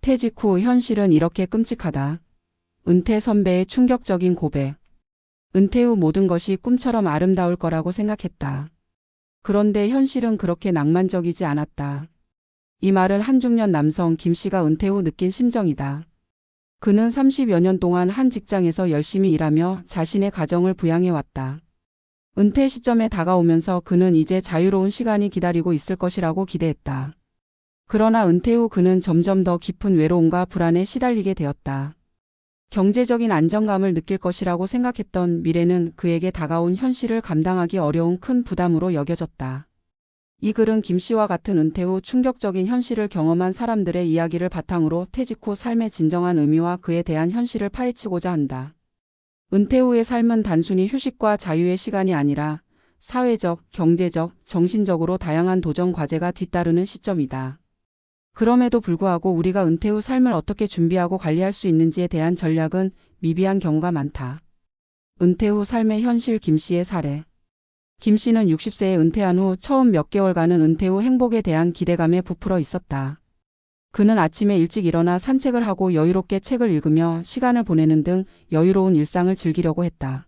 퇴직 후 현실은 이렇게 끔찍하다. 은퇴 선배의 충격적인 고백. 은퇴 후 모든 것이 꿈처럼 아름다울 거라고 생각했다. 그런데 현실은 그렇게 낭만적이지 않았다. 이 말은 한중년 남성 김 씨가 은퇴 후 느낀 심정이다. 그는 30여 년 동안 한 직장에서 열심히 일하며 자신의 가정을 부양해왔다. 은퇴 시점에 다가오면서 그는 이제 자유로운 시간이 기다리고 있을 것이라고 기대했다. 그러나 은퇴 후 그는 점점 더 깊은 외로움과 불안에 시달리게 되었다. 경제적인 안정감을 느낄 것이라고 생각했던 미래는 그에게 다가온 현실을 감당하기 어려운 큰 부담으로 여겨졌다. 이 글은 김 씨와 같은 은퇴 후 충격적인 현실을 경험한 사람들의 이야기를 바탕으로 퇴직 후 삶의 진정한 의미와 그에 대한 현실을 파헤치고자 한다. 은퇴 후의 삶은 단순히 휴식과 자유의 시간이 아니라 사회적, 경제적, 정신적으로 다양한 도전 과제가 뒤따르는 시점이다. 그럼에도 불구하고 우리가 은퇴 후 삶을 어떻게 준비하고 관리할 수 있는지에 대한 전략은 미비한 경우가 많다. 은퇴 후 삶의 현실. 김 씨의 사례. 김 씨는 60세에 은퇴한 후 처음 몇 개월간은 은퇴 후 행복에 대한 기대감에 부풀어 있었다. 그는 아침에 일찍 일어나 산책을 하고 여유롭게 책을 읽으며 시간을 보내는 등 여유로운 일상을 즐기려고 했다.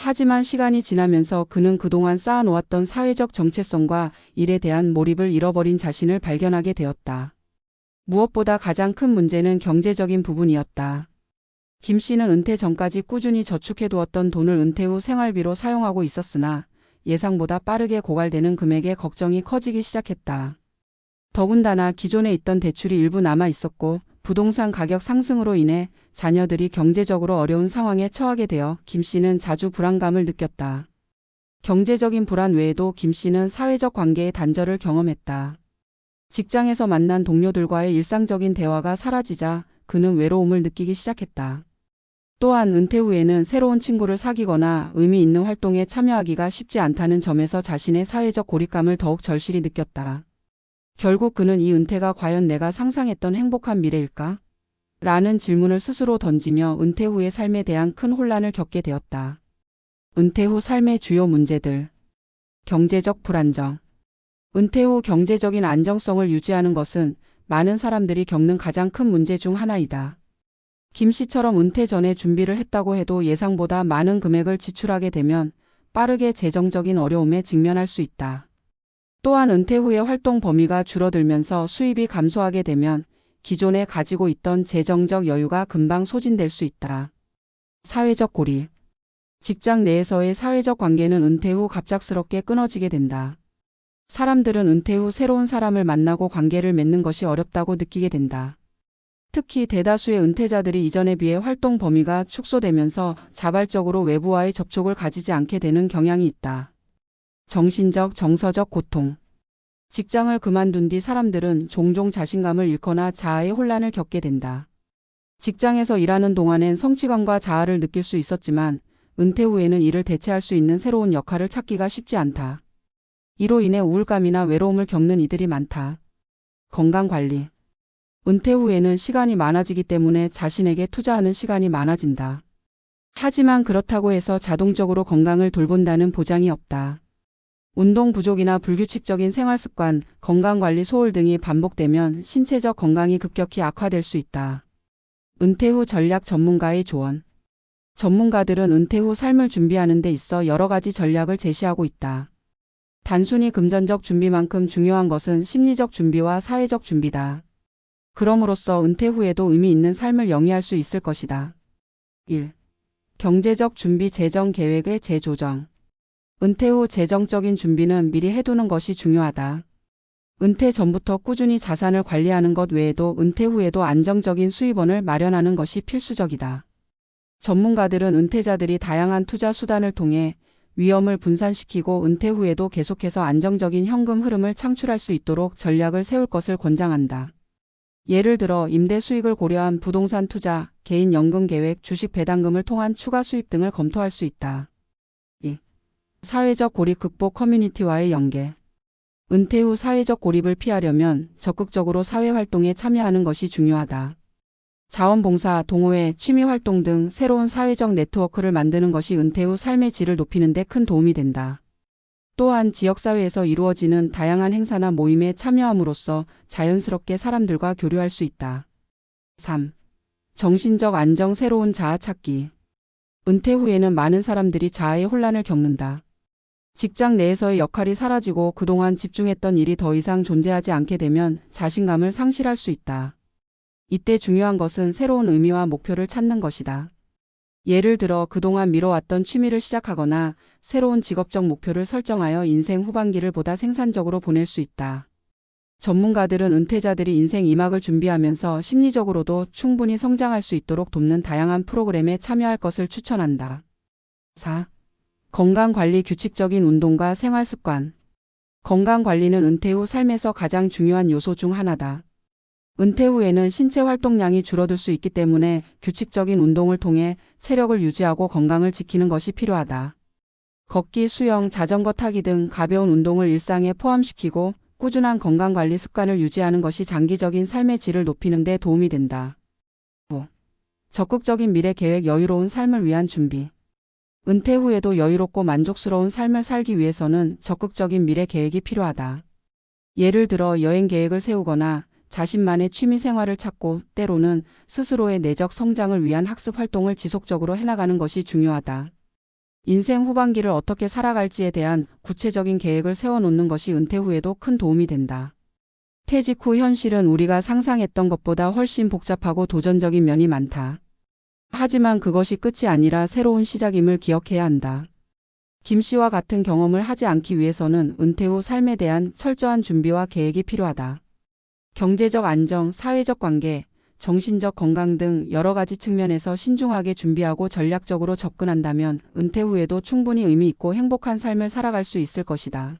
하지만 시간이 지나면서 그는 그동안 쌓아놓았던 사회적 정체성과 일에 대한 몰입을 잃어버린 자신을 발견하게 되었다. 무엇보다 가장 큰 문제는 경제적인 부분이었다. 김 씨는 은퇴 전까지 꾸준히 저축해두었던 돈을 은퇴 후 생활비로 사용하고 있었으나 예상보다 빠르게 고갈되는 금액에 걱정이 커지기 시작했다. 더군다나 기존에 있던 대출이 일부 남아 있었고 부동산 가격 상승으로 인해 자녀들이 경제적으로 어려운 상황에 처하게 되어 김 씨는 자주 불안감을 느꼈다. 경제적인 불안 외에도 김 씨는 사회적 관계의 단절을 경험했다. 직장에서 만난 동료들과의 일상적인 대화가 사라지자 그는 외로움을 느끼기 시작했다. 또한 은퇴 후에는 새로운 친구를 사귀거나 의미 있는 활동에 참여하기가 쉽지 않다는 점에서 자신의 사회적 고립감을 더욱 절실히 느꼈다. 결국 그는 이 은퇴가 과연 내가 상상했던 행복한 미래일까? 라는 질문을 스스로 던지며 은퇴 후의 삶에 대한 큰 혼란을 겪게 되었다. 은퇴 후 삶의 주요 문제들. 경제적 불안정. 은퇴 후 경제적인 안정성을 유지하는 것은 많은 사람들이 겪는 가장 큰 문제 중 하나이다. 김 씨처럼 은퇴 전에 준비를 했다고 해도 예상보다 많은 금액을 지출하게 되면 빠르게 재정적인 어려움에 직면할 수 있다. 또한 은퇴 후의 활동 범위가 줄어들면서 수입이 감소하게 되면 기존에 가지고 있던 재정적 여유가 금방 소진될 수 있다. 사회적 고립. 직장 내에서의 사회적 관계는 은퇴 후 갑작스럽게 끊어지게 된다. 사람들은 은퇴 후 새로운 사람을 만나고 관계를 맺는 것이 어렵다고 느끼게 된다. 특히 대다수의 은퇴자들이 이전에 비해 활동 범위가 축소되면서 자발적으로 외부와의 접촉을 가지지 않게 되는 경향이 있다. 정신적, 정서적 고통. 직장을 그만둔 뒤 사람들은 종종 자신감을 잃거나 자아의 혼란을 겪게 된다. 직장에서 일하는 동안엔 성취감과 자아를 느낄 수 있었지만 은퇴 후에는 이를 대체할 수 있는 새로운 역할을 찾기가 쉽지 않다. 이로 인해 우울감이나 외로움을 겪는 이들이 많다. 건강관리. 은퇴 후에는 시간이 많아지기 때문에 자신에게 투자하는 시간이 많아진다. 하지만 그렇다고 해서 자동적으로 건강을 돌본다는 보장이 없다. 운동 부족이나 불규칙적인 생활습관, 건강관리 소홀 등이 반복되면 신체적 건강이 급격히 악화될 수 있다. 은퇴 후 전략. 전문가의 조언. 전문가들은 은퇴 후 삶을 준비하는 데 있어 여러 가지 전략을 제시하고 있다. 단순히 금전적 준비만큼 중요한 것은 심리적 준비와 사회적 준비다. 그럼으로써 은퇴 후에도 의미 있는 삶을 영위할 수 있을 것이다. 1. 경제적 준비. 재정 계획의 재조정. 은퇴 후 재정적인 준비는 미리 해두는 것이 중요하다. 은퇴 전부터 꾸준히 자산을 관리하는 것 외에도 은퇴 후에도 안정적인 수입원을 마련하는 것이 필수적이다. 전문가들은 은퇴자들이 다양한 투자 수단을 통해 위험을 분산시키고 은퇴 후에도 계속해서 안정적인 현금 흐름을 창출할 수 있도록 전략을 세울 것을 권장한다. 예를 들어 임대 수익을 고려한 부동산 투자, 개인 연금 계획, 주식 배당금을 통한 추가 수입 등을 검토할 수 있다. 2. 사회적 고립 극복. 커뮤니티와의 연계. 은퇴 후 사회적 고립을 피하려면 적극적으로 사회활동에 참여하는 것이 중요하다. 자원봉사, 동호회, 취미활동 등 새로운 사회적 네트워크를 만드는 것이 은퇴 후 삶의 질을 높이는 데 큰 도움이 된다. 또한 지역사회에서 이루어지는 다양한 행사나 모임에 참여함으로써 자연스럽게 사람들과 교류할 수 있다. 3. 정신적 안정 새로운 자아 찾기. 은퇴 후에는 많은 사람들이 자아의 혼란을 겪는다. 직장 내에서의 역할이 사라지고 그동안 집중했던 일이 더 이상 존재하지 않게 되면 자신감을 상실할 수 있다. 이때 중요한 것은 새로운 의미와 목표를 찾는 것이다. 예를 들어 그동안 미뤄왔던 취미를 시작하거나 새로운 직업적 목표를 설정하여 인생 후반기를 보다 생산적으로 보낼 수 있다. 전문가들은 은퇴자들이 인생 2막을 준비하면서 심리적으로도 충분히 성장할 수 있도록 돕는 다양한 프로그램에 참여할 것을 추천한다. 4. 건강관리 규칙적인 운동과 생활습관. 건강관리는 은퇴 후 삶에서 가장 중요한 요소 중 하나다. 은퇴 후에는 신체 활동량이 줄어들 수 있기 때문에 규칙적인 운동을 통해 체력을 유지하고 건강을 지키는 것이 필요하다. 걷기, 수영, 자전거 타기 등 가벼운 운동을 일상에 포함시키고 꾸준한 건강관리 습관을 유지하는 것이 장기적인 삶의 질을 높이는 데 도움이 된다. 5. 적극적인 미래 계획 여유로운 삶을 위한 준비. 은퇴 후에도 여유롭고 만족스러운 삶을 살기 위해서는 적극적인 미래 계획이 필요하다. 예를 들어 여행 계획을 세우거나 자신만의 취미 생활을 찾고 때로는 스스로의 내적 성장을 위한 학습 활동을 지속적으로 해나가는 것이 중요하다. 인생 후반기를 어떻게 살아갈지에 대한 구체적인 계획을 세워놓는 것이 은퇴 후에도 큰 도움이 된다. 퇴직 후 현실은 우리가 상상했던 것보다 훨씬 복잡하고 도전적인 면이 많다. 하지만 그것이 끝이 아니라 새로운 시작임을 기억해야 한다. 김 씨와 같은 경험을 하지 않기 위해서는 은퇴 후 삶에 대한 철저한 준비와 계획이 필요하다. 경제적 안정, 사회적 관계, 정신적 건강 등 여러 가지 측면에서 신중하게 준비하고 전략적으로 접근한다면 은퇴 후에도 충분히 의미 있고 행복한 삶을 살아갈 수 있을 것이다.